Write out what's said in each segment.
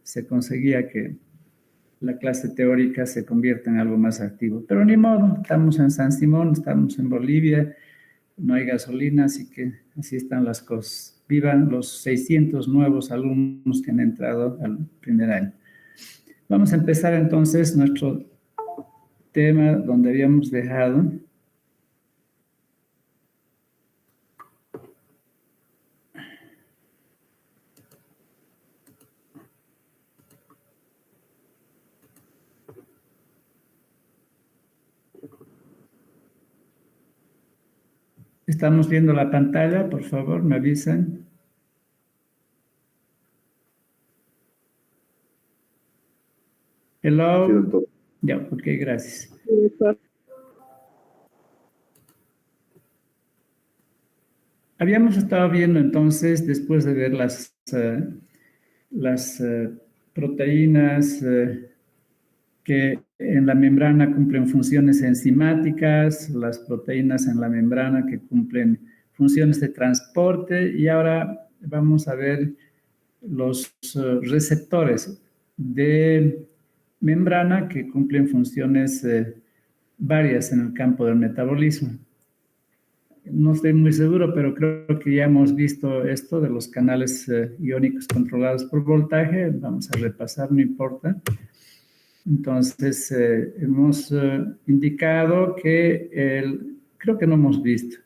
se conseguía que la clase teórica se convierta en algo más activo. Pero ni modo, estamos en San Simón, estamos en Bolivia, no hay gasolina, así que así están las cosas. Vivan los 600 nuevos alumnos que han entrado al primer año. Vamos a empezar entonces nuestro tema donde habíamos dejado. Estamos viendo la pantalla, por favor, me avisan. Hello. Sí, doctor. Ya, ok, gracias. Sí, doctor. Habíamos estado viendo entonces, después de ver las proteínas que en la membrana cumplen funciones enzimáticas, las proteínas en la membrana que cumplen funciones de transporte, y ahora vamos a ver los receptores de membrana que cumplen funciones varias en el campo del metabolismo. No estoy muy seguro, pero creo que ya hemos visto esto de los canales iónicos controlados por voltaje. Vamos a repasar, no importa. Entonces, hemos indicado que creo que no hemos visto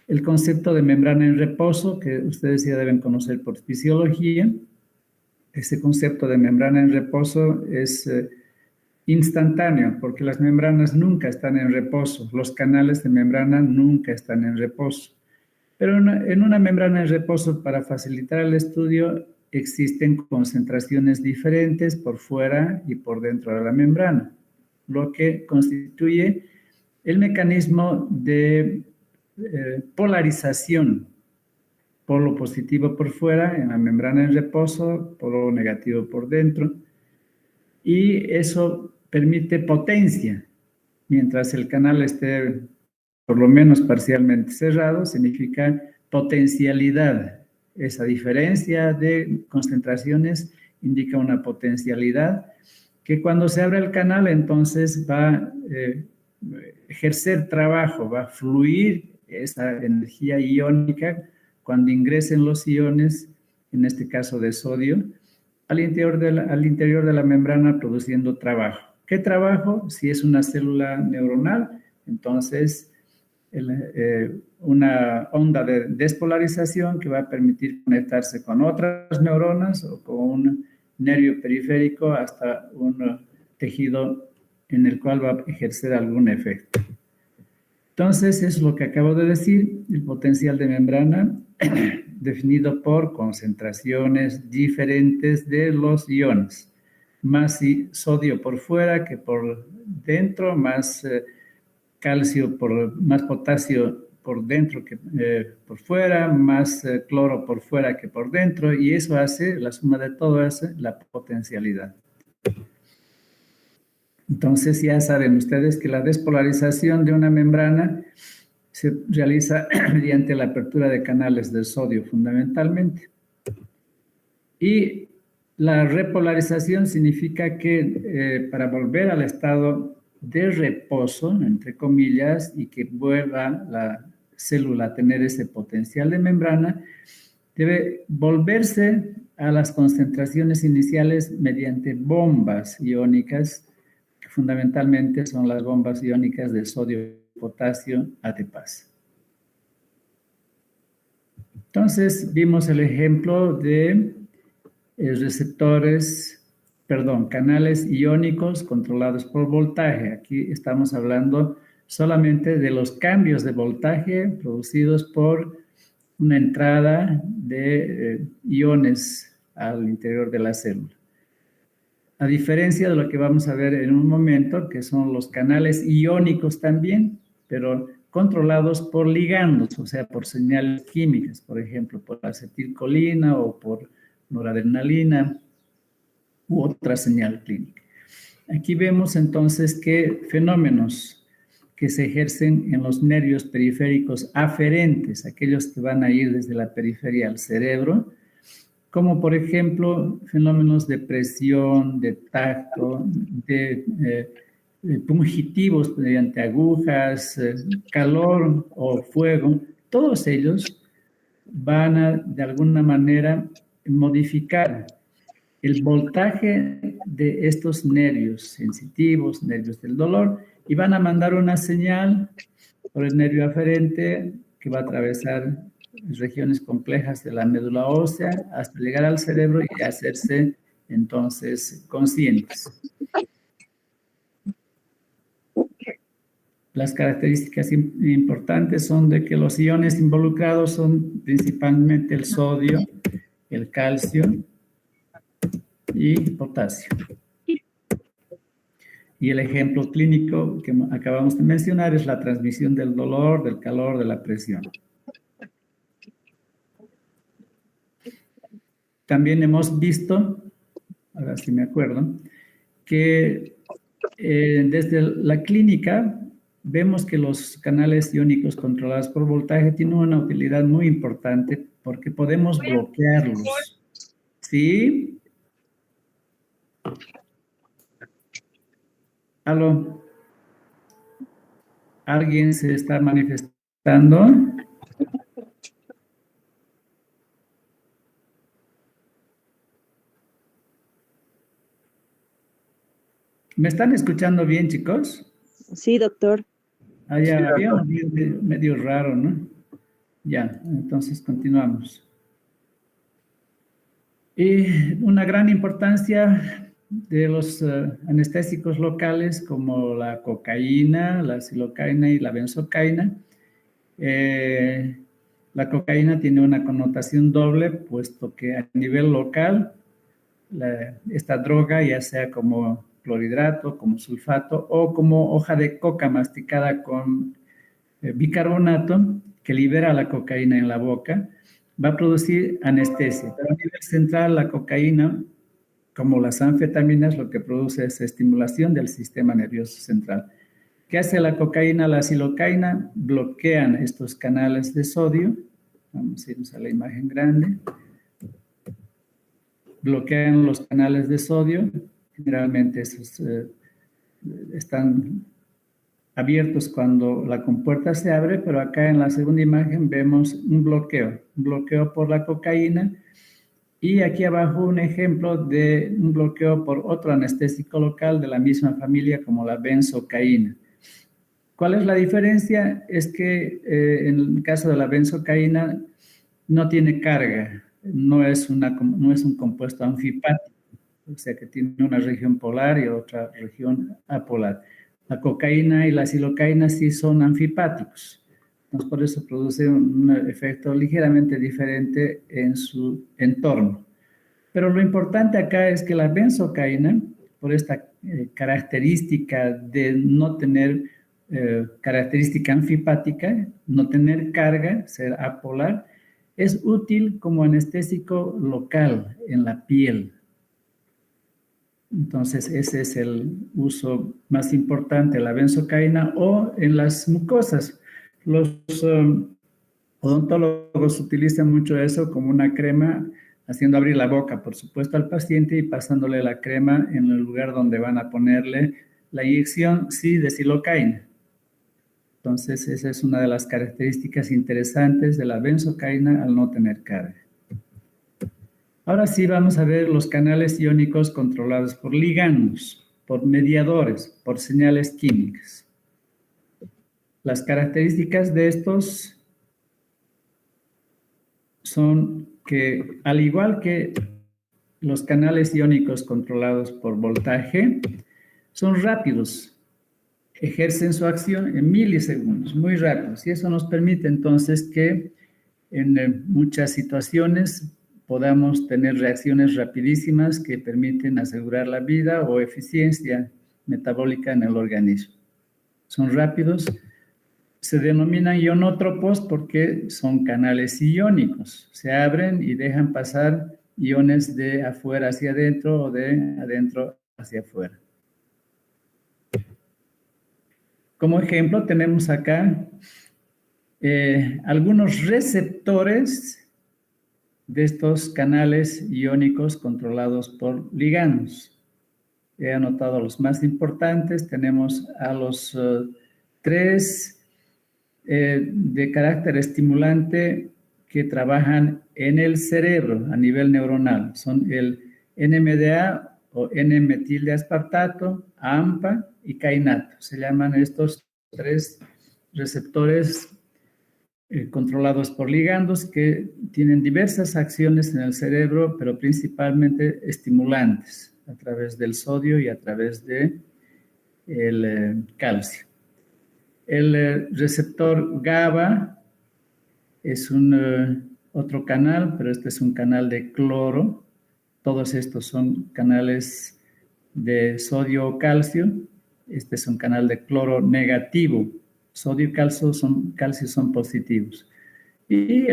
el concepto de membrana en reposo, que ustedes ya deben conocer por fisiología. Ese concepto de membrana en reposo es instantáneo, porque las membranas nunca están en reposo, los canales de membrana nunca están en reposo. Pero en una membrana en reposo, para facilitar el estudio, existen concentraciones diferentes por fuera y por dentro de la membrana, lo que constituye el mecanismo de polarización, polo positivo por fuera en la membrana en reposo, polo negativo por dentro, y eso permite potencia. Mientras el canal esté por lo menos parcialmente cerrado, significa potencialidad. Esa diferencia de concentraciones indica una potencialidad que cuando se abre el canal entonces va a ejercer trabajo, va a fluir esa energía iónica cuando ingresen los iones, en este caso de sodio, al interior de la membrana produciendo trabajo. ¿Qué trabajo? Si es una célula neuronal, entonces una onda de despolarización que va a permitir conectarse con otras neuronas o con un nervio periférico hasta un tejido en el cual va a ejercer algún efecto. Entonces, es lo que acabo de decir, el potencial de membrana definido por concentraciones diferentes de los iones, más sodio por fuera que por dentro, más calcio, más potasio por dentro que por fuera, más cloro por fuera que por dentro, y eso hace, la suma de todo hace la potencialidad. Entonces ya saben ustedes que la despolarización de una membrana se realiza mediante la apertura de canales de sodio fundamentalmente. Y la repolarización significa que para volver al estado de reposo, entre comillas, y que vuelva la célula a tener ese potencial de membrana, debe volverse a las concentraciones iniciales mediante bombas iónicas, que fundamentalmente son las bombas iónicas de sodio-potasio ATPase. Entonces, vimos el ejemplo de canales iónicos controlados por voltaje. Aquí estamos hablando solamente de los cambios de voltaje producidos por una entrada de iones al interior de la célula. A diferencia de lo que vamos a ver en un momento, que son los canales iónicos también, pero controlados por ligandos, o sea, por señales químicas, por ejemplo, por acetilcolina o por noradrenalina u otra señal clínica. Aquí vemos entonces que fenómenos que se ejercen en los nervios periféricos aferentes, aquellos que van a ir desde la periferia al cerebro, como por ejemplo fenómenos de presión, de tacto, de pungitivos mediante agujas, calor o fuego. Todos ellos van a, de alguna manera, modificar el voltaje de estos nervios sensitivos, nervios del dolor, y van a mandar una señal por el nervio aferente que va a atravesar regiones complejas de la médula ósea hasta llegar al cerebro y hacerse entonces conscientes. Las características importantes son de que los iones involucrados son principalmente el sodio, el calcio y potasio. Y el ejemplo clínico que acabamos de mencionar es la transmisión del dolor, del calor, de la presión. También hemos visto, ahora sí me acuerdo, que desde la clínica vemos que los canales iónicos controlados por voltaje tienen una utilidad muy importante porque podemos bloquearlos. ¿Sí? ¿Aló? ¿Alguien se está manifestando? ¿Me están escuchando bien, chicos? Sí, doctor. Ya, había un medio raro, ¿no? Ya, entonces continuamos. Y una gran importancia de los anestésicos locales como la cocaína, la silocaína y la benzocaína. La cocaína tiene una connotación doble, puesto que a nivel local, esta droga, ya sea como clorhidrato, como sulfato o como hoja de coca masticada con bicarbonato, que libera la cocaína en la boca, va a producir anestesia. Pero a nivel central, la cocaína, como las anfetaminas, lo que produce es estimulación del sistema nervioso central. ¿Qué hace la cocaína? La silocaína bloquean estos canales de sodio. Vamos a irnos a la imagen grande. Bloquean los canales de sodio. Generalmente esos están abiertos cuando la compuerta se abre, pero acá en la segunda imagen vemos un bloqueo por la cocaína, y aquí abajo un ejemplo de un bloqueo por otro anestésico local de la misma familia como la benzocaína. ¿Cuál es la diferencia? Es que en el caso de la benzocaína no tiene carga, no es un compuesto anfipático, o sea que tiene una región polar y otra región apolar. La cocaína y la silocaína sí son anfipáticos, entonces por eso produce un efecto ligeramente diferente en su entorno. Pero lo importante acá es que la benzocaína, por esta característica de no tener característica anfipática, no tener carga, ser apolar, es útil como anestésico local en la piel. Entonces, ese es el uso más importante, la benzocaína, o en las mucosas. Los odontólogos utilizan mucho eso como una crema, haciendo abrir la boca, por supuesto, al paciente y pasándole la crema en el lugar donde van a ponerle la inyección, sí, de silocaína. Entonces, esa es una de las características interesantes de la benzocaína al no tener carga. Ahora sí vamos a ver los canales iónicos controlados por ligandos, por mediadores, por señales químicas. Las características de estos son que, al igual que los canales iónicos controlados por voltaje, son rápidos, ejercen su acción en milisegundos, muy rápidos, y eso nos permite entonces que en muchas situaciones podamos tener reacciones rapidísimas que permiten asegurar la vida o eficiencia metabólica en el organismo. Son rápidos, se denominan ionótropos porque son canales iónicos, se abren y dejan pasar iones de afuera hacia adentro o de adentro hacia afuera. Como ejemplo tenemos acá algunos receptores de estos canales iónicos controlados por ligandos. He anotado los más importantes. Tenemos a los tres de carácter estimulante que trabajan en el cerebro a nivel neuronal. Son el NMDA o N-metildeaspartato, AMPA y kainato. Se llaman estos tres receptores controlados por ligandos que tienen diversas acciones en el cerebro, pero principalmente estimulantes a través del sodio y a través del calcio. El receptor GABA es otro canal, pero este es un canal de cloro. Todos estos son canales de sodio o calcio. Este es un canal de cloro negativo. Sodio y calcio son positivos. Y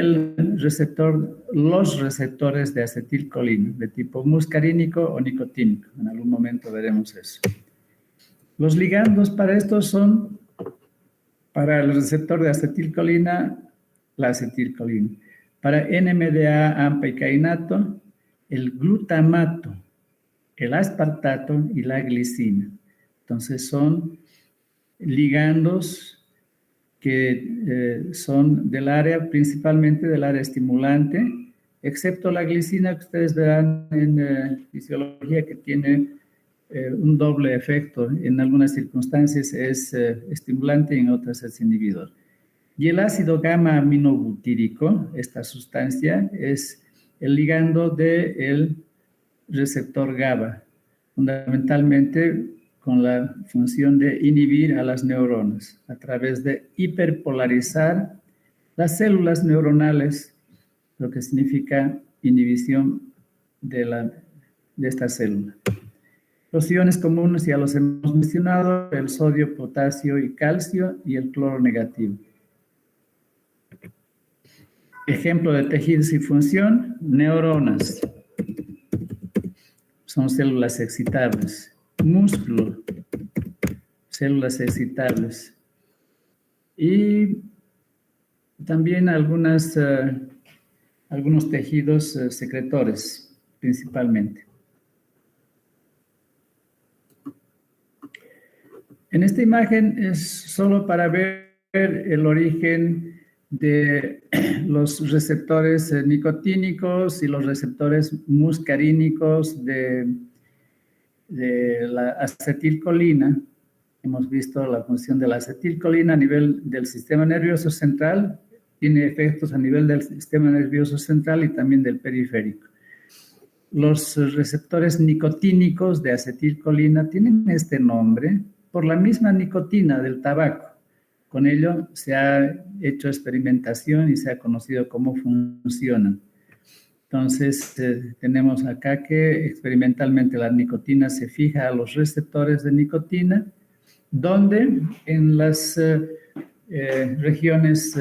los receptores de acetilcolina, de tipo muscarínico o nicotínico. En algún momento veremos eso. Los ligandos para estos son, para el receptor de acetilcolina, la acetilcolina. Para NMDA, AMPA y kainato, el glutamato, el aspartato y la glicina. Entonces son ligandos que son del área, principalmente del área estimulante, excepto la glicina que ustedes verán en fisiología que tiene un doble efecto. En algunas circunstancias es estimulante y en otras es inhibidor. Y el ácido gamma aminobutírico, esta sustancia, es el ligando del receptor GABA, fundamentalmente con la función de inhibir a las neuronas a través de hiperpolarizar las células neuronales, lo que significa inhibición de esta célula. Los iones comunes ya los hemos mencionado, el sodio, potasio y calcio y el cloro negativo. Ejemplo de tejidos y función, neuronas. Son células excitables. Músculo, células excitables. Y también algunos tejidos secretores, principalmente. En esta imagen es solo para ver el origen de los receptores nicotínicos y los receptores muscarínicos de la acetilcolina. Hemos visto la función de la acetilcolina a nivel del sistema nervioso central, tiene efectos a nivel del sistema nervioso central y también del periférico. Los receptores nicotínicos de acetilcolina tienen este nombre por la misma nicotina del tabaco. Con ello se ha hecho experimentación y se ha conocido cómo funcionan. Entonces, tenemos acá que experimentalmente la nicotina se fija a los receptores de nicotina, donde en las regiones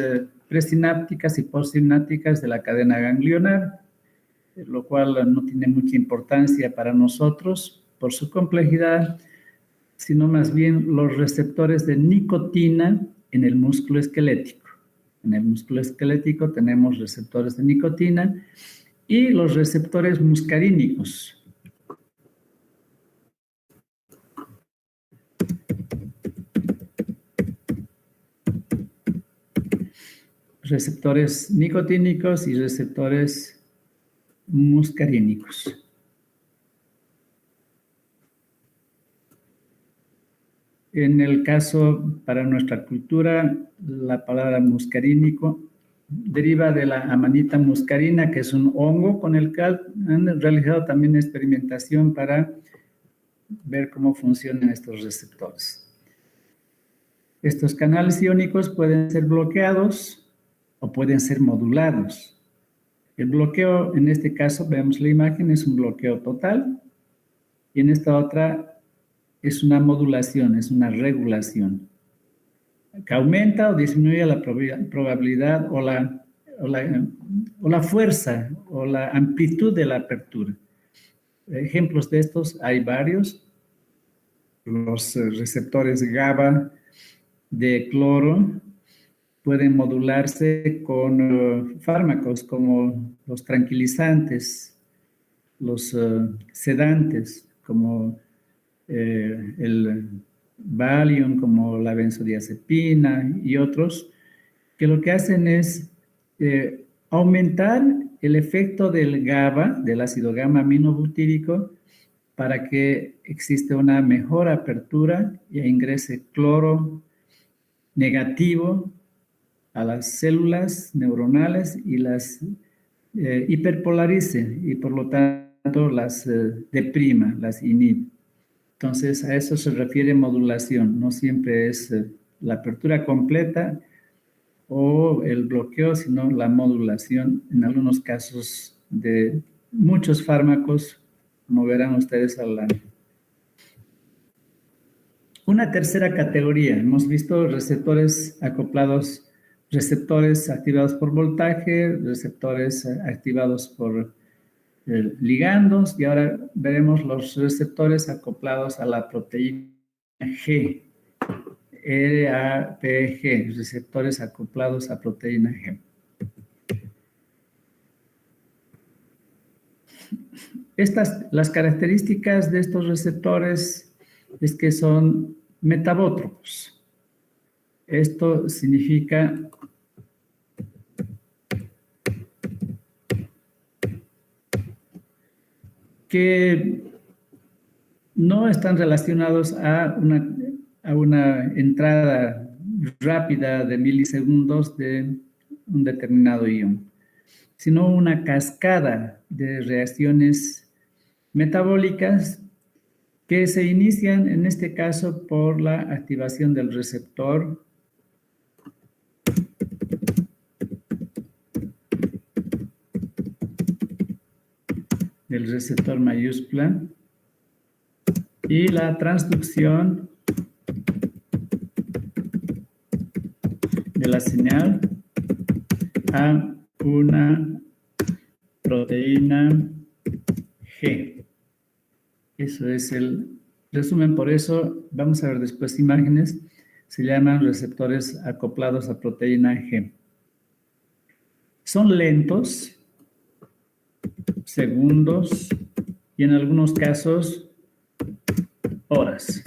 presinápticas y postsinápticas de la cadena ganglionar, lo cual no tiene mucha importancia para nosotros por su complejidad, sino más bien los receptores de nicotina en el músculo esquelético. En el músculo esquelético tenemos receptores de nicotina y los receptores muscarínicos. Receptores nicotínicos y receptores muscarínicos. En el caso, para nuestra cultura, la palabra muscarínico deriva de la amanita muscarina, que es un hongo con el cual han realizado también experimentación para ver cómo funcionan estos receptores. Estos canales iónicos pueden ser bloqueados o pueden ser modulados. El bloqueo, en este caso, vemos la imagen, es un bloqueo total, y en esta otra es una modulación, es una regulación, que aumenta o disminuye la probabilidad o la fuerza o la amplitud de la apertura. Ejemplos de estos hay varios. Los receptores GABA de cloro pueden modularse con fármacos como los tranquilizantes, los sedantes, como el Valium, como la benzodiazepina y otros, que lo que hacen es aumentar el efecto del GABA, del ácido gamma aminobutírico, para que exista una mejor apertura y ingrese cloro negativo a las células neuronales y las hiperpolarice y por lo tanto las deprima, las inhibe. Entonces a eso se refiere modulación, no siempre es la apertura completa o el bloqueo, sino la modulación en algunos casos de muchos fármacos, como verán ustedes al lado. Una tercera categoría, hemos visto receptores acoplados, receptores activados por voltaje, receptores activados por ligandos, y ahora veremos los receptores acoplados a la proteína G, RAPG, receptores acoplados a proteína G. Las características de estos receptores es que son metabótropos. Esto significa que no están relacionados a una entrada rápida de milisegundos de un determinado ion, sino una cascada de reacciones metabólicas que se inician en este caso por la activación del receptor mayúscula y la transducción de la señal a una proteína G. Eso es el resumen, por eso vamos a ver después imágenes, se llaman receptores acoplados a proteína G. Son lentos, segundos y en algunos casos horas.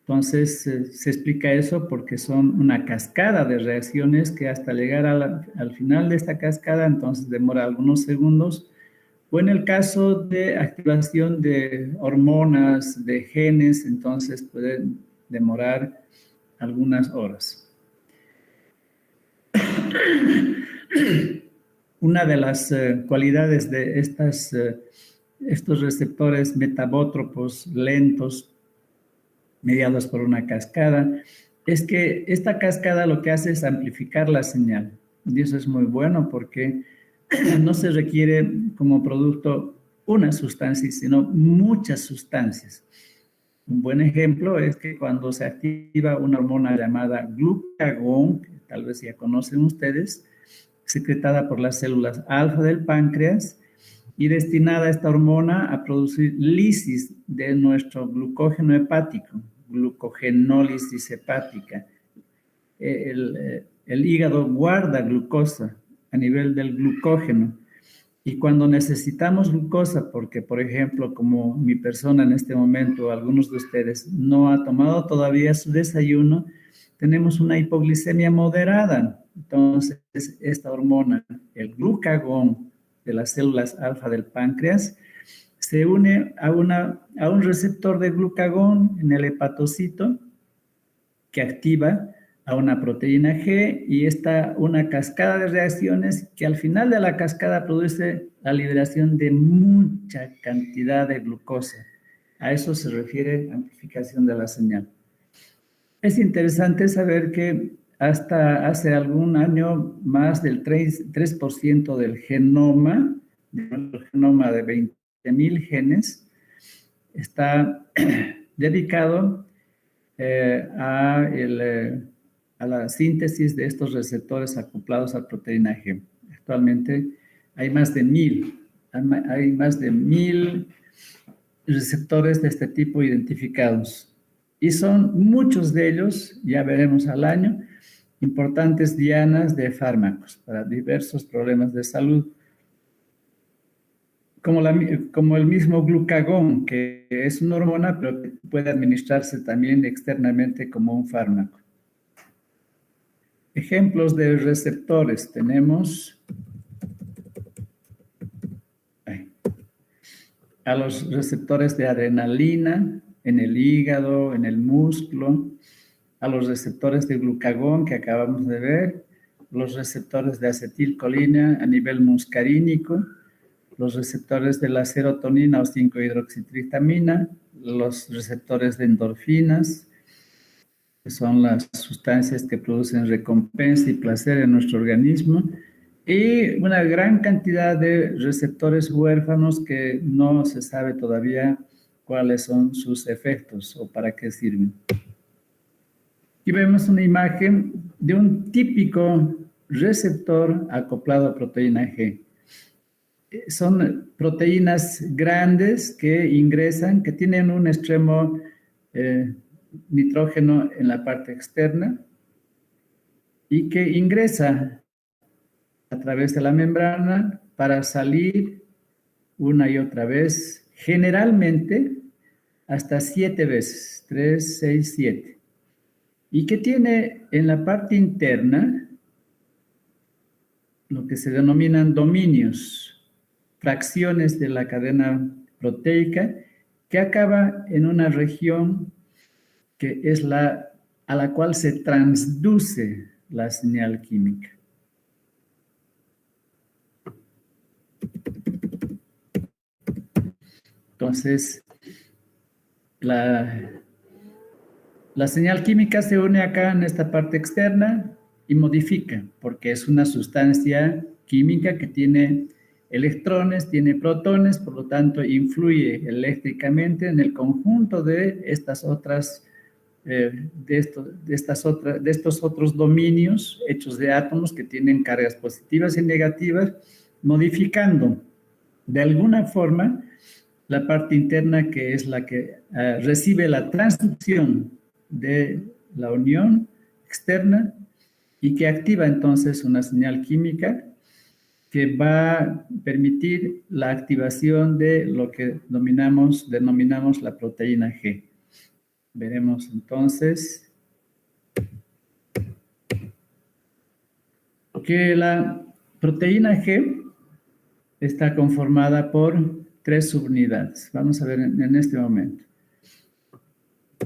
Entonces se explica eso porque son una cascada de reacciones que hasta llegar al final de esta cascada entonces demora algunos segundos, o en el caso de activación de hormonas, de genes, entonces pueden demorar algunas horas. Una de las cualidades de estos receptores metabótropos lentos, mediados por una cascada, es que esta cascada lo que hace es amplificar la señal. Y eso es muy bueno porque no se requiere como producto una sustancia, sino muchas sustancias. Un buen ejemplo es que cuando se activa una hormona llamada glucagón, que tal vez ya conocen ustedes, secretada por las células alfa del páncreas y destinada a esta hormona a producir lisis de nuestro glucógeno hepático, glucogenólisis hepática. El hígado guarda glucosa a nivel del glucógeno y cuando necesitamos glucosa, porque por ejemplo, como mi persona en este momento, algunos de ustedes no ha tomado todavía su desayuno, tenemos una hipoglicemia moderada. Entonces, esta hormona, el glucagón de las células alfa del páncreas, se une a un receptor de glucagón en el hepatocito que activa a una proteína G y está una cascada de reacciones que al final de la cascada produce la liberación de mucha cantidad de glucosa. A eso se refiere amplificación de la señal. Es interesante saber que hasta hace algún año más del 3% del genoma, de 20.000 genes, está dedicado a la síntesis de estos receptores acoplados a proteína G. Actualmente hay más de 1.000 receptores de este tipo identificados. Y son muchos de ellos, ya veremos al año, importantes dianas de fármacos para diversos problemas de salud, como el mismo glucagón, que es una hormona, pero que puede administrarse también externamente como un fármaco. Ejemplos de receptores tenemos a los receptores de adrenalina en el hígado, en el músculo, a los receptores de glucagón que acabamos de ver, los receptores de acetilcolina a nivel muscarínico, los receptores de la serotonina o 5-hidroxitritamina, los receptores de endorfinas, que son las sustancias que producen recompensa y placer en nuestro organismo, y una gran cantidad de receptores huérfanos que no se sabe todavía cuáles son sus efectos o para qué sirven. Aquí vemos una imagen de un típico receptor acoplado a proteína G. Son proteínas grandes que ingresan, que tienen un extremo nitrógeno en la parte externa y que ingresa a través de la membrana para salir una y otra vez, generalmente hasta 7 veces, 3, 6, 7. Y que tiene en la parte interna lo que se denominan dominios, fracciones de la cadena proteica, que acaba en una región que es a la cual se transduce la señal química. Entonces, la señal química se une acá en esta parte externa y modifica, porque es una sustancia química que tiene electrones, tiene protones, por lo tanto influye eléctricamente en el conjunto de estas otras, de estos otros dominios hechos de átomos que tienen cargas positivas y negativas, modificando de alguna forma la parte interna, que es la que recibe la transducción de la unión externa y que activa entonces una señal química que va a permitir la activación de lo que denominamos la proteína G. Veremos entonces que la proteína G está conformada por 3 subunidades. Vamos a ver en este momento.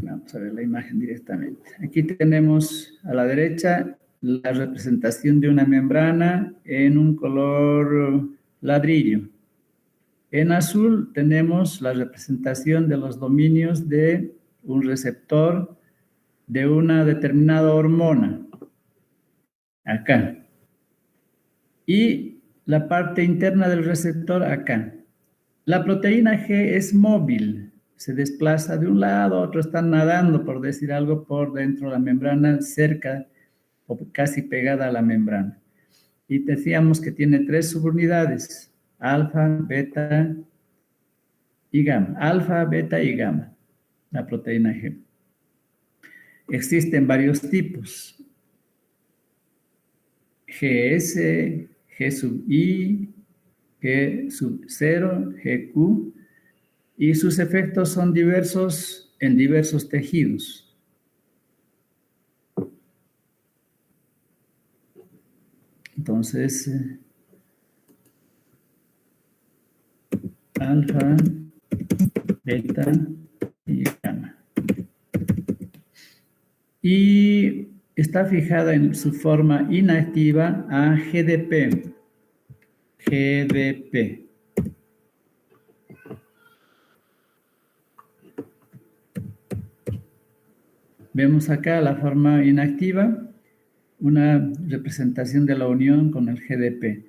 Vamos a ver la imagen directamente. Aquí tenemos a la derecha la representación de una membrana en un color ladrillo. En azul tenemos la representación de los dominios de un receptor de una determinada hormona. Acá. Y la parte interna del receptor acá. La proteína G es móvil. Se desplaza de un lado a otro, está nadando, por decir algo, por dentro de la membrana, cerca o casi pegada a la membrana. Y decíamos que tiene 3 subunidades, alfa, beta y gamma. Alfa, beta y gamma, la proteína G. Existen varios tipos. GS, G sub I, G sub 0, GQ, y sus efectos son diversos en diversos tejidos. Entonces, alfa, beta y gamma. Y está fijada en su forma inactiva a GDP. GDP. Vemos acá la forma inactiva, una representación de la unión con el GDP.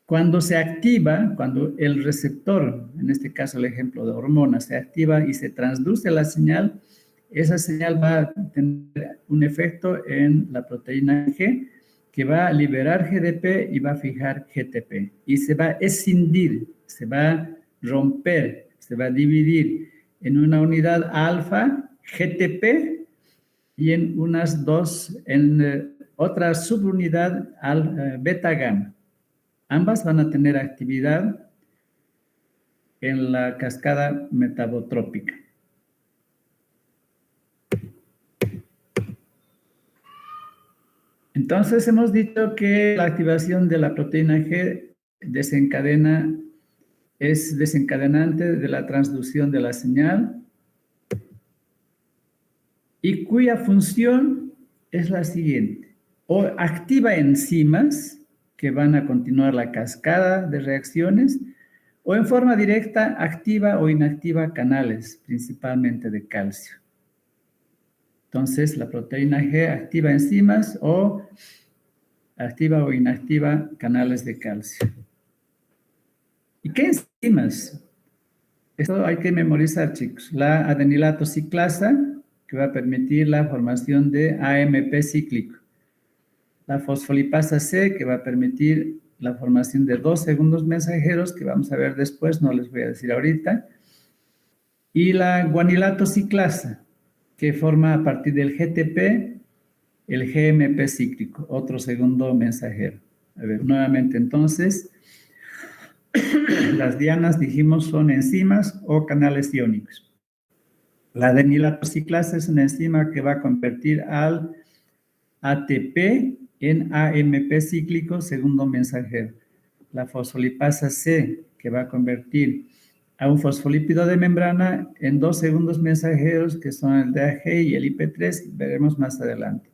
Cuando se activa, cuando el receptor, en este caso el ejemplo de hormona, se activa y se transduce la señal, esa señal va a tener un efecto en la proteína G, que va a liberar GDP y va a fijar GTP. Y se va a escindir, se va a romper, se va a dividir en una unidad alfa, GTP, y en unas dos, en otra subunidad beta-gamma. Ambas van a tener actividad en la cascada metabotrópica. Entonces, hemos dicho que la activación de la proteína G es desencadenante de la transducción de la señal y cuya función es la siguiente: o activa enzimas que van a continuar la cascada de reacciones, o en forma directa activa o inactiva canales, principalmente de calcio. Entonces, la proteína G activa enzimas o activa o inactiva canales de calcio. ¿Y qué enzimas? Esto hay que memorizar, chicos. La adenilato ciclasa, que va a permitir la formación de AMP cíclico. La fosfolipasa C, que va a permitir la formación de 2 segundos mensajeros, que vamos a ver después, no les voy a decir ahorita. Y la guanilato ciclasa, que forma a partir del GTP el GMP cíclico, otro segundo mensajero. A ver, nuevamente entonces, las dianas, dijimos, son enzimas o canales iónicos. La adenilato ciclasa es una enzima que va a convertir al ATP en AMP cíclico, segundo mensajero. La fosfolipasa C, que va a convertir a un fosfolípido de membrana en 2 segundos mensajeros, que son el DAG y el IP3, veremos más adelante.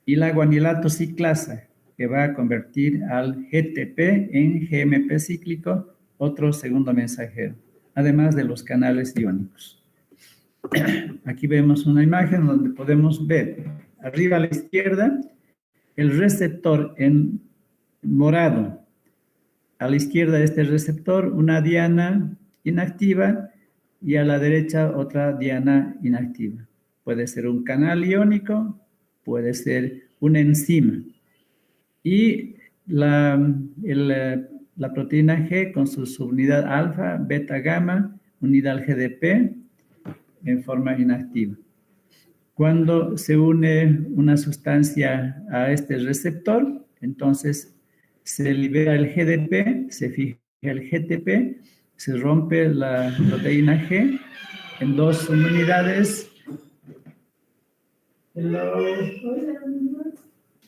Y la guanilato ciclasa, que va a convertir al GTP en GMP cíclico, otro segundo mensajero, además de los canales iónicos. Aquí vemos una imagen donde podemos ver arriba a la izquierda el receptor en morado. A la izquierda de este receptor una diana inactiva y a la derecha otra diana inactiva. Puede ser un canal iónico, puede ser una enzima. Y la proteína G con su subunidad alfa, beta, gamma, unida al GDP en forma inactiva. Cuando se une una sustancia a este receptor, entonces se libera el GDP, se fija el GTP, se rompe la proteína G en 2 unidades.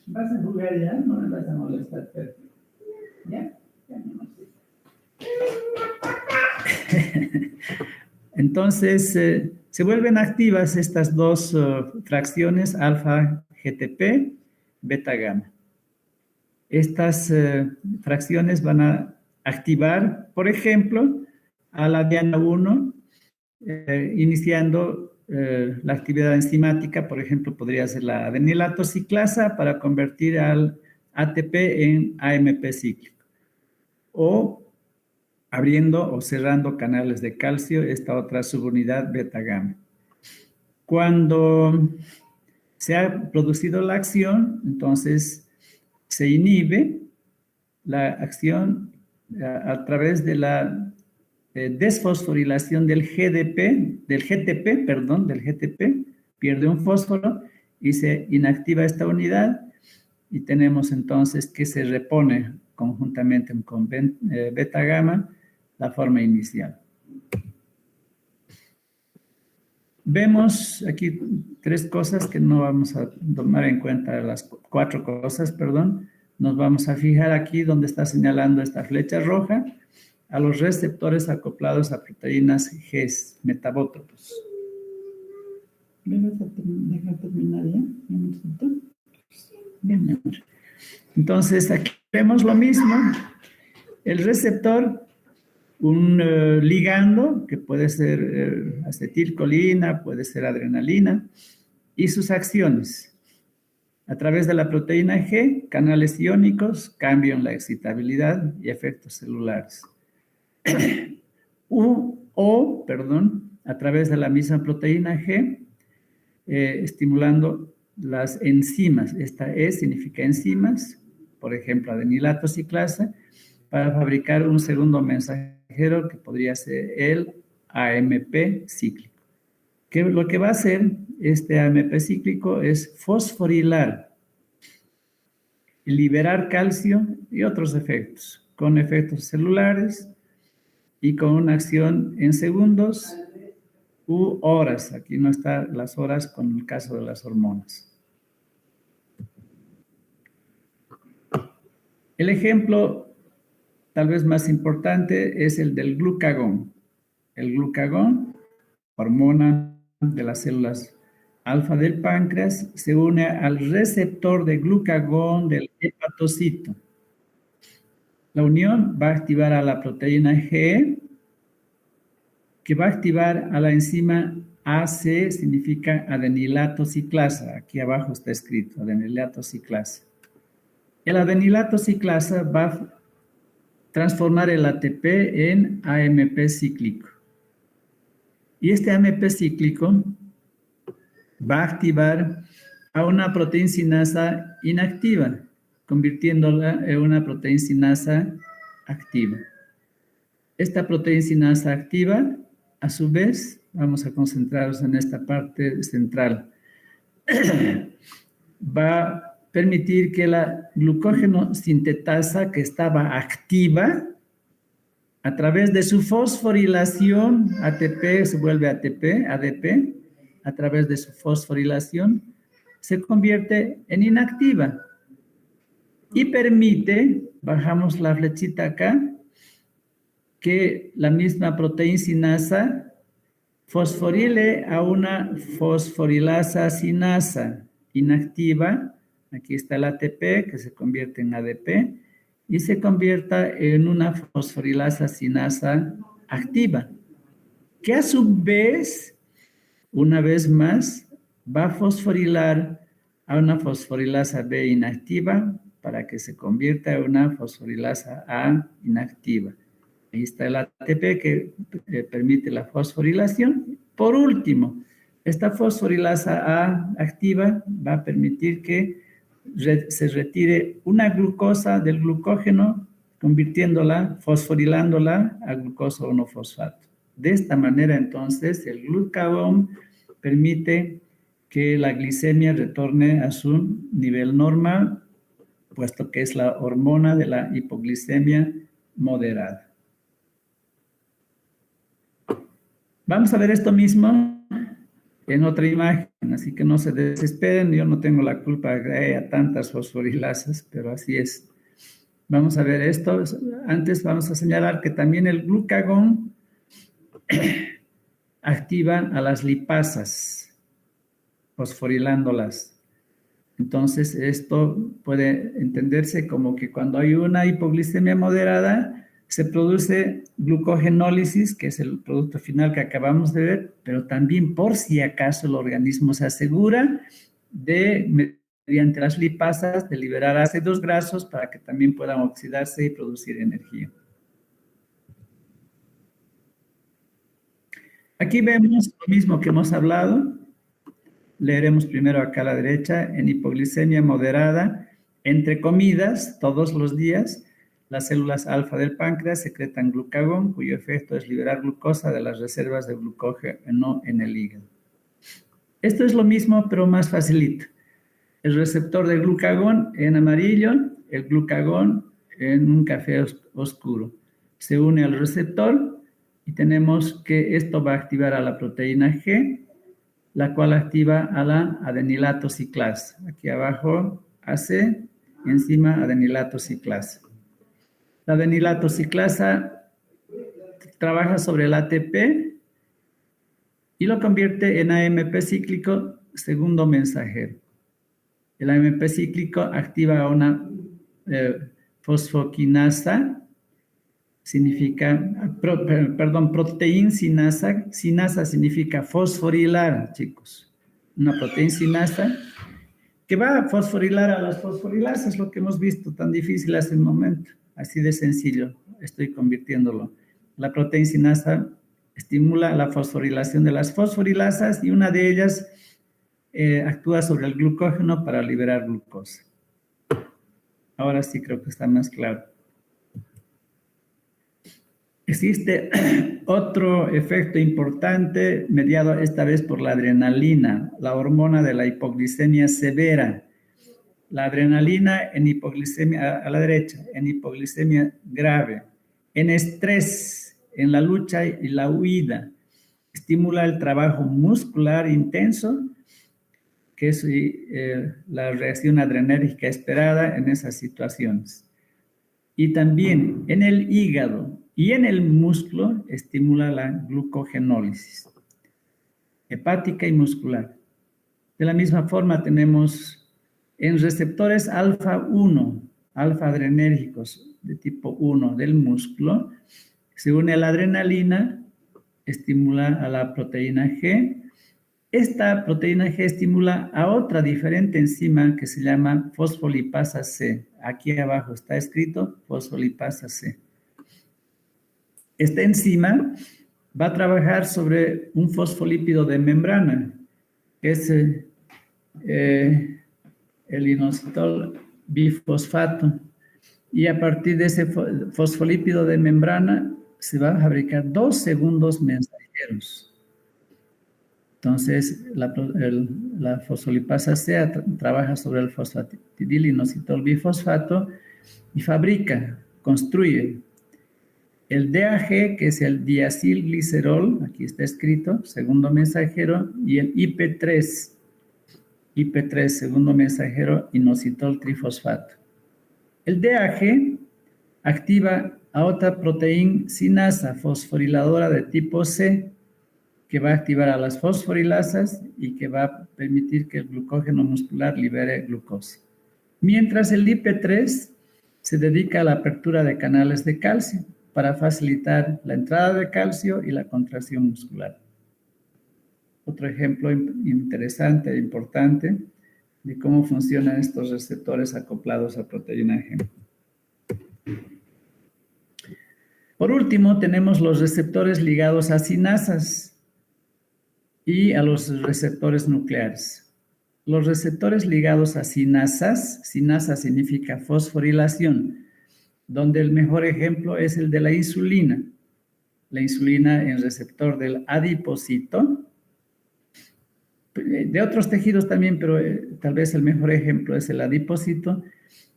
¿Vas a jugar ya? No me vas a molestar, perfecto. ¿Ya? Ya me molesté. Entonces, se vuelven activas estas 2 fracciones, alfa GTP, beta gamma. Estas fracciones van a activar, por ejemplo, a la diana 1, iniciando la actividad enzimática. Por ejemplo, podría ser la adenilato ciclasa para convertir al ATP en AMP cíclico. O abriendo o cerrando canales de calcio, esta otra subunidad beta-gamma. Cuando se ha producido la acción, entonces se inhibe la acción a través de la desfosforilación del GTP, pierde un fósforo y se inactiva esta unidad y tenemos entonces que se repone conjuntamente con beta-gamma la forma inicial. Vemos aquí 3 cosas que no vamos a tomar en cuenta, las 4 cosas, perdón. Nos vamos a fijar aquí donde está señalando esta flecha roja a los receptores acoplados a proteínas G, metabótropos. ¿Me vas a dejar terminar ya? Bien, entonces, aquí vemos lo mismo. El receptor, un ligando, que puede ser acetilcolina, puede ser adrenalina, y sus acciones. A través de la proteína G, canales iónicos cambian la excitabilidad y efectos celulares. A través de la misma proteína G, estimulando las enzimas. Esta E significa enzimas, por ejemplo, adenilato ciclasa, para fabricar un segundo mensajero que podría ser el AMP cíclico. Lo que va a hacer este AMP cíclico es fosforilar liberar calcio y otros efectos, con efectos celulares y con una acción en segundos u horas. Aquí no están las horas con el caso de las hormonas. El ejemplo tal vez más importante es el del glucagón. El glucagón, hormona de las células alfa del páncreas, se une al receptor de glucagón del hepatocito. La unión va a activar a la proteína G, que va a activar a la enzima AC, significa adenilato ciclasa. Aquí abajo está escrito, adenilato ciclasa. El adenilato ciclasa va a transformar el ATP en AMP cíclico. Y este AMP cíclico va a activar a una proteincinasa inactiva, convirtiéndola en una proteincinasa activa. Esta proteincinasa activa, a su vez, vamos a concentrarnos en esta parte central, va a permitir que la glucógeno sintetasa que estaba activa, a través de su fosforilación, ATP se vuelve ATP, ADP, a través de su fosforilación, se convierte en inactiva y permite, bajamos la flechita acá, que la misma proteincinasa fosforile a una fosforilasa sinasa inactiva. Aquí está el ATP que se convierte en ADP y se convierta en una fosforilasa sinasa activa, que a su vez, una vez más, va a fosforilar a una fosforilasa B inactiva para que se convierta en una fosforilasa A inactiva. Ahí está el ATP que permite la fosforilación. Por último, esta fosforilasa A activa va a permitir que se retire una glucosa del glucógeno, convirtiéndola, fosforilándola a glucosa 1-fosfato. De esta manera, entonces, el glucagón permite que la glicemia retorne a su nivel normal, puesto que es la hormona de la hipoglicemia moderada. Vamos a ver esto mismo en otra imagen, así que no se desesperen, yo no tengo la culpa de que haya tantas fosforilasas, pero así es. Vamos a ver esto. Antes vamos a señalar que también el glucagón activa a las lipasas, fosforilándolas. Entonces, esto puede entenderse como que cuando hay una hipoglicemia moderada, se produce glucogenólisis, que es el producto final que acabamos de ver, pero también por si acaso el organismo se asegura de, mediante las lipasas, de liberar ácidos grasos para que también puedan oxidarse y producir energía. Aquí vemos lo mismo que hemos hablado. Leeremos primero acá a la derecha, en hipoglicemia moderada, entre comidas, todos los días, las células alfa del páncreas secretan glucagón, cuyo efecto es liberar glucosa de las reservas de glucógeno en el hígado. Esto es lo mismo, pero más facilito. El receptor de glucagón en amarillo, el glucagón en un café oscuro. Se une al receptor y tenemos que esto va a activar a la proteína G, la cual activa a la adenilato ciclasa. Aquí abajo AC, encima adenilato ciclasa. La adenilato ciclasa trabaja sobre el ATP y lo convierte en AMP cíclico, segundo mensajero. El AMP cíclico activa a una fosfoquinasa, significa, proteincinasa. Cinasa significa fosforilar, chicos. Una proteincinasa que va a fosforilar a las fosforilasas, lo que hemos visto tan difícil hace un momento. Así de sencillo, estoy convirtiéndolo. La proteincinasa estimula la fosforilación de las fosforilasas y una de ellas actúa sobre el glucógeno para liberar glucosa. Ahora sí creo que está más claro. Existe otro efecto importante mediado esta vez por la adrenalina, la hormona de la hipoglicemia severa. la adrenalina en hipoglicemia, a la derecha, en hipoglicemia grave, en estrés, en la lucha y la huida. Estimula el trabajo muscular intenso, que es la reacción adrenérgica esperada en esas situaciones. Y también en el hígado y en el músculo estimula la glucogenólisis hepática y muscular. De la misma forma tenemos en receptores alfa-1, alfa-adrenérgicos de tipo 1 del músculo, se une a la adrenalina, estimula a la proteína G. Esta proteína G estimula a otra diferente enzima que se llama fosfolipasa C. Aquí abajo está escrito fosfolipasa C. Esta enzima va a trabajar sobre un fosfolípido de membrana, que es el inositol bifosfato. Y a partir de ese fosfolípido de membrana se van a fabricar 2 segundos mensajeros. Entonces, la fosfolipasa C trabaja sobre el fosfatidilinositol bifosfato y fabrica, construye el DAG, que es el diacilglicerol, aquí está escrito, segundo mensajero, y el IP3, segundo mensajero, inositol trifosfato. El DAG activa a otra proteína sinasa fosforiladora de tipo C, que va a activar a las fosforilasas y que va a permitir que el glucógeno muscular libere glucosa. Mientras el IP3 se dedica a la apertura de canales de calcio para facilitar la entrada de calcio y la contracción muscular. Otro ejemplo interesante e importante de cómo funcionan estos receptores acoplados a proteína G. Por último, tenemos los receptores ligados a sinasas y a los receptores nucleares. Los receptores ligados a sinasas, sinasa significa fosforilación, donde el mejor ejemplo es el de la insulina. La insulina en receptor del adipocito, de otros tejidos también, pero tal vez el mejor ejemplo es el adipocito,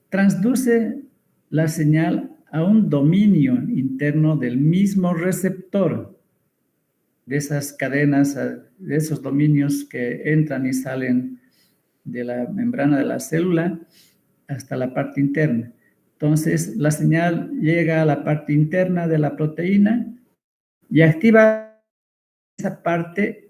transduce la señal a un dominio interno del mismo receptor, de esas cadenas, de esos dominios que entran y salen de la membrana de la célula hasta la parte interna. Entonces, la señal llega a la parte interna de la proteína y activa esa parte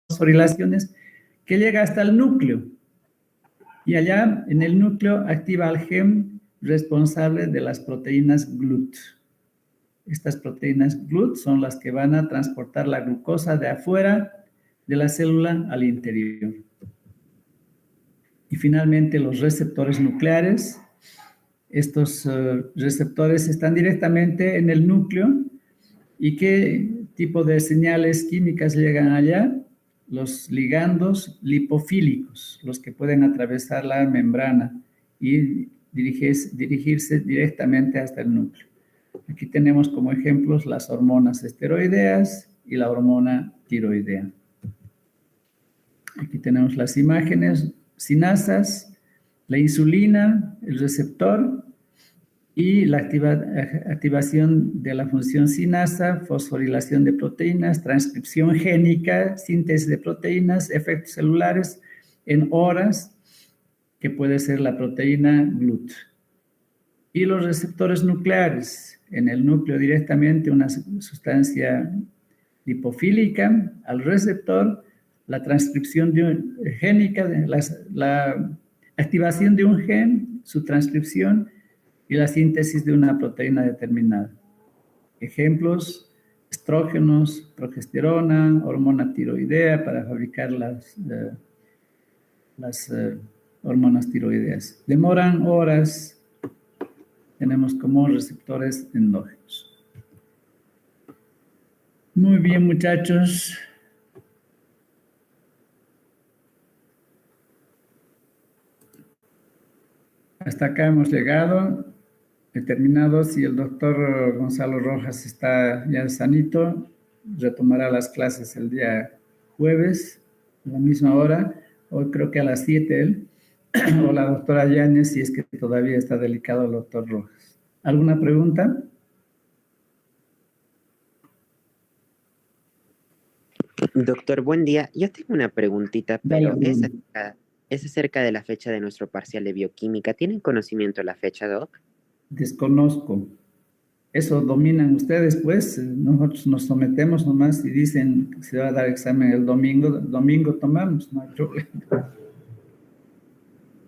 fosforilaciones que llega hasta el núcleo. Y allá en el núcleo activa al gen responsable de las proteínas GLUT. Estas proteínas GLUT son las que van a transportar la glucosa de afuera de la célula al interior. Y finalmente los receptores nucleares. Estos receptores están directamente en el núcleo. ¿Y qué tipo de señales químicas llegan allá? Los ligandos lipofílicos, los que pueden atravesar la membrana y dirigirse directamente hasta el núcleo. Aquí tenemos como ejemplos las hormonas esteroideas y la hormona tiroidea. Aquí tenemos las imágenes, sinasas, la insulina, el receptor y la activación de la función sinasa, fosforilación de proteínas, transcripción génica, síntesis de proteínas, efectos celulares en horas, que puede ser la proteína GLUT. Y los receptores nucleares, en el núcleo directamente una sustancia lipofílica al receptor, la transcripción génica, la activación de un gen, su transcripción y la síntesis de una proteína determinada. Ejemplos: estrógenos, progesterona, hormona tiroidea para fabricar las hormonas tiroideas. Demoran horas. Tenemos como receptores endógenos. Muy bien, muchachos. Hasta acá hemos llegado. He terminado. Si el doctor Gonzalo Rojas está ya sanito, retomará las clases el día jueves, a la misma hora. Hoy creo que a las 7 él. O la doctora Yáñez, si es que todavía está delicado el doctor Rojas. ¿Alguna pregunta? Doctor, buen día. Yo tengo una preguntita, Dale, pero Bruno. es acerca de la fecha de nuestro parcial de bioquímica. ¿Tienen conocimiento de la fecha, Doc? Desconozco. Eso dominan ustedes, pues. Nosotros nos sometemos nomás y dicen que se va a dar examen el domingo. Domingo tomamos, no hay problema.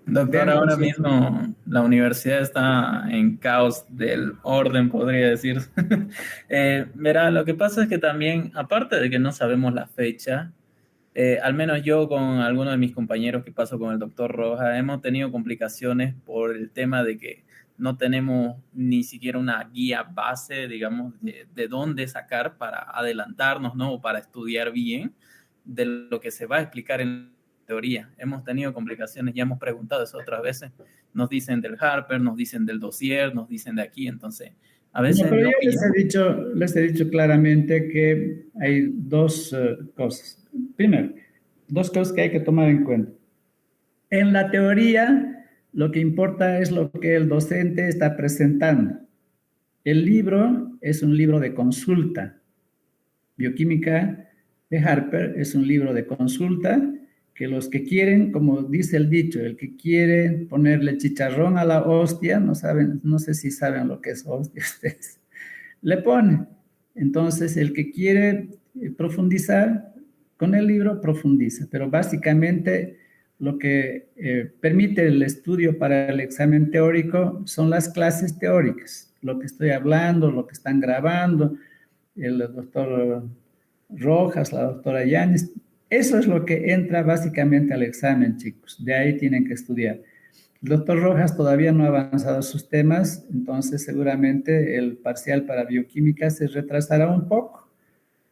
Doctor, Vean con ahora su- mismo la universidad está en caos del orden, podría decir. Verá, lo que pasa es que también, aparte de que no sabemos la fecha, al menos yo con algunos de mis compañeros que paso con el doctor Roja, hemos tenido complicaciones por el tema de que no tenemos ni siquiera una guía base, digamos, de dónde sacar para adelantarnos, ¿no? O para estudiar bien de lo que se va a explicar en teoría. Hemos tenido complicaciones, ya hemos preguntado eso otras veces. Nos dicen del Harper, nos dicen del dossier, nos dicen de aquí, entonces a No, veces pero no yo pillamos. les he dicho claramente que hay dos cosas. Primero, dos cosas que hay que tomar en cuenta. En la teoría, lo que importa es lo que el docente está presentando. El libro es un libro de consulta. Bioquímica de Harper es un libro de consulta que los que quieren, como dice el dicho, el que quiere ponerle chicharrón a la hostia, no saben, no sé si saben lo que es hostia ustedes, le pone. Entonces, el que quiere profundizar con el libro, profundiza, pero básicamente lo que permite el estudio para el examen teórico son las clases teóricas, lo que estoy hablando, lo que están grabando, el doctor Rojas, la doctora Yáñez. Eso es lo que entra básicamente al examen, chicos. De ahí tienen que estudiar. El doctor Rojas todavía no ha avanzado sus temas, entonces seguramente el parcial para bioquímica se retrasará un poco,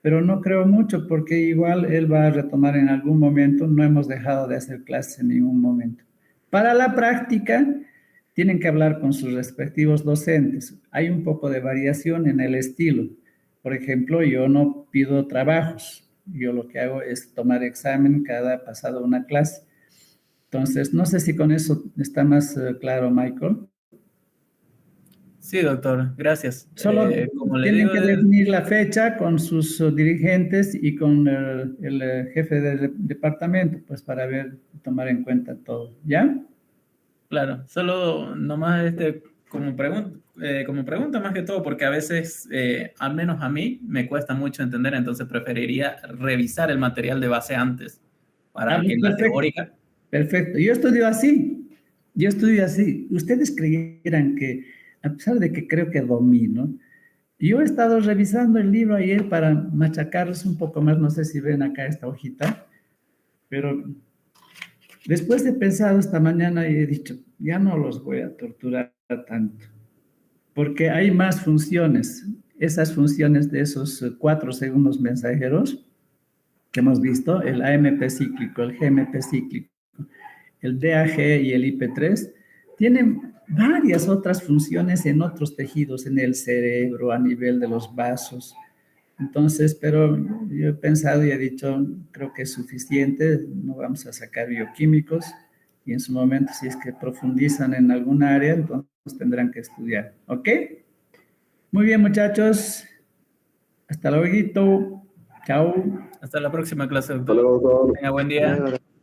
pero no creo mucho porque igual él va a retomar en algún momento. No hemos dejado de hacer clases en ningún momento. Para la práctica, tienen que hablar con sus respectivos docentes. Hay un poco de variación en el estilo. Por ejemplo, yo no pido trabajos. Yo lo que hago es tomar examen cada pasado una clase. Entonces, no sé si con eso está más claro, Michael. Sí, doctor, gracias. Solo Como le tienen digo, que definir la fecha con sus dirigentes y con el jefe de departamento, pues para ver, tomar en cuenta todo. ¿Ya? claro, solo nomás como pregunta más que todo, porque a veces, al menos a mí, me cuesta mucho entender, entonces preferiría revisar el material de base antes, Ah, para que pues en la perfecto. teórica, Perfecto. Yo estudio así. Yo estudio así. Ustedes creyeran que, a pesar de que creo que domino, yo he estado revisando el libro ayer para machacarlos un poco más. No sé si ven acá esta hojita, pero después he pensado esta mañana y he dicho, ya no los voy a torturar tanto, porque hay más funciones. Esas funciones de esos 4 segundos mensajeros que hemos visto, el AMP cíclico, el GMP cíclico, el DAG y el IP3, tienen varias otras funciones en otros tejidos, en el cerebro, a nivel de los vasos. Entonces, pero yo he pensado y he dicho, creo que es suficiente, no vamos a sacar bioquímicos y en su momento, si es que profundizan en alguna área, entonces tendrán que estudiar. ¿Ok? Muy bien, muchachos. Hasta luego. Chao. hasta la próxima clase, Hasta doctor. luego, doctor. Tenga buen Hasta día. luego, doctor.